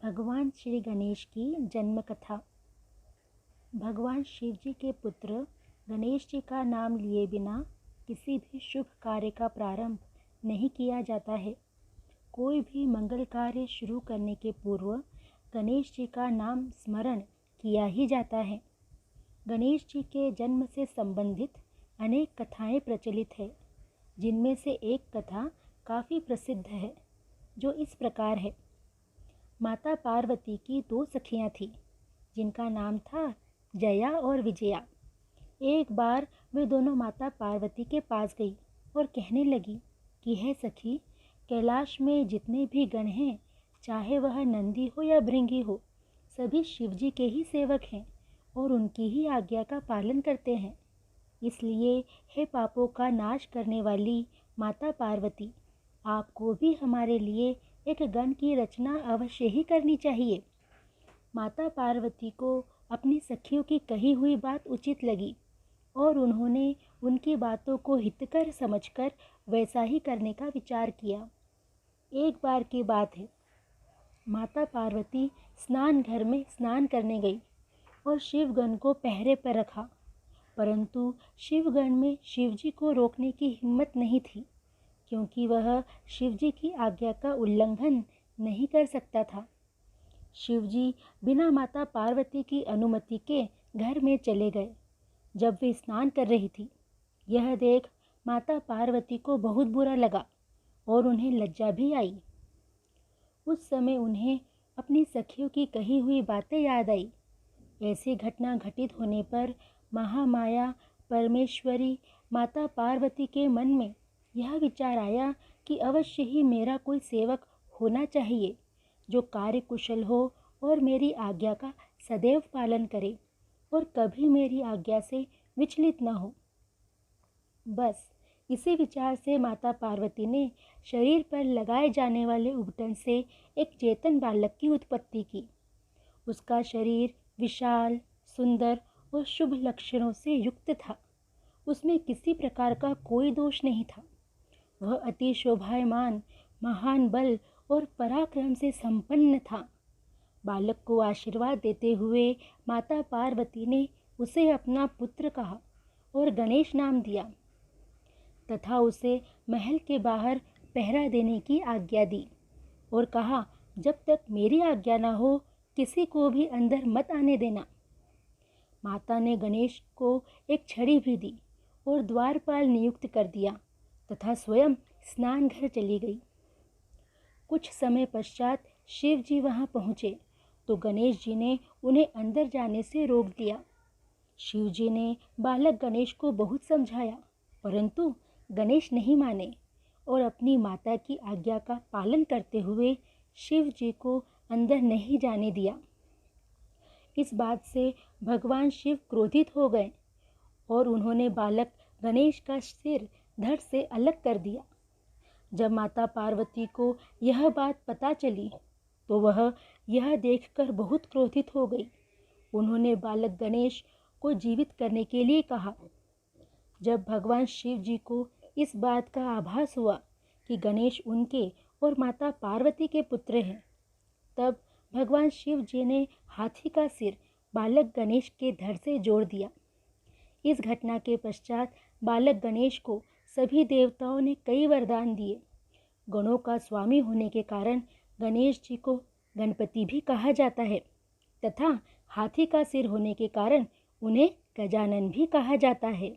भगवान श्री गणेश की जन्म कथा। भगवान शिव जी के पुत्र गणेश जी का नाम लिए बिना किसी भी शुभ कार्य का प्रारंभ नहीं किया जाता है। कोई भी मंगल कार्य शुरू करने के पूर्व गणेश जी का नाम स्मरण किया ही जाता है। गणेश जी के जन्म से संबंधित अनेक कथाएं प्रचलित है, जिनमें से एक कथा काफ़ी प्रसिद्ध है, जो इस प्रकार है। माता पार्वती की दो सखियां थीं, जिनका नाम था जया और विजया। एक बार वे दोनों माता पार्वती के पास गई और कहने लगी कि हे सखी, कैलाश में जितने भी गण हैं, चाहे वह नंदी हो या भृंगी हो, सभी शिवजी के ही सेवक हैं और उनकी ही आज्ञा का पालन करते हैं। इसलिए हे पापों का नाश करने वाली माता पार्वती, आपको भी हमारे लिए एक गण की रचना अवश्य ही करनी चाहिए। माता पार्वती को अपनी सखियों की कही हुई बात उचित लगी और उन्होंने उनकी बातों को हितकर समझकर वैसा ही करने का विचार किया। एक बार की बात है, माता पार्वती स्नान घर में स्नान करने गई और शिवगण को पहरे पर रखा, परंतु शिवगण में शिवजी को रोकने की हिम्मत नहीं थी, क्योंकि वह शिवजी की आज्ञा का उल्लंघन नहीं कर सकता था। शिवजी बिना माता पार्वती की अनुमति के घर में चले गए। जब वे स्नान कर रही थी, यह देख माता पार्वती को बहुत बुरा लगा और उन्हें लज्जा भी आई। उस समय उन्हें अपनी सखियों की कही हुई बातें याद आई। ऐसी घटना घटित होने पर महामाया परमेश्वरी माता पार्वती के मन में यह विचार आया कि अवश्य ही मेरा कोई सेवक होना चाहिए, जो कार्य कुशल हो और मेरी आज्ञा का सदैव पालन करे और कभी मेरी आज्ञा से विचलित न हो। बस इसी विचार से माता पार्वती ने शरीर पर लगाए जाने वाले उबटन से एक चेतन बालक की उत्पत्ति की। उसका शरीर विशाल, सुंदर और शुभ लक्षणों से युक्त था। उसमें किसी प्रकार का कोई दोष नहीं था। वह अति शोभायमान, महान बल और पराक्रम से संपन्न था। बालक को आशीर्वाद देते हुए माता पार्वती ने उसे अपना पुत्र कहा और गणेश नाम दिया, तथा उसे महल के बाहर पहरा देने की आज्ञा दी और कहा, जब तक मेरी आज्ञा न हो, किसी को भी अंदर मत आने देना। माता ने गणेश को एक छड़ी भी दी और द्वारपाल नियुक्त कर दिया तथा स्वयं स्नान घर चली गई। कुछ समय पश्चात शिव जी वहाँ पहुँचे तो गणेश जी ने उन्हें अंदर जाने से रोक दिया। शिव जी ने बालक गणेश को बहुत समझाया, परंतु गणेश नहीं माने और अपनी माता की आज्ञा का पालन करते हुए शिव जी को अंदर नहीं जाने दिया। इस बात से भगवान शिव क्रोधित हो गए और उन्होंने बालक गणेश का सिर धड़ से अलग कर दिया। जब माता पार्वती को यह बात पता चली तो वह यह देखकर बहुत क्रोधित हो गई। उन्होंने बालक गणेश को जीवित करने के लिए कहा। जब भगवान शिव जी को इस बात का आभास हुआ कि गणेश उनके और माता पार्वती के पुत्र हैं, तब भगवान शिव जी ने हाथी का सिर बालक गणेश के धड़ से जोड़ दिया। इस घटना के पश्चात बालक गणेश को सभी देवताओं ने कई वरदान दिए। गणों का स्वामी होने के कारण गणेश जी को गणपति भी कहा जाता है तथा हाथी का सिर होने के कारण उन्हें गजानन भी कहा जाता है।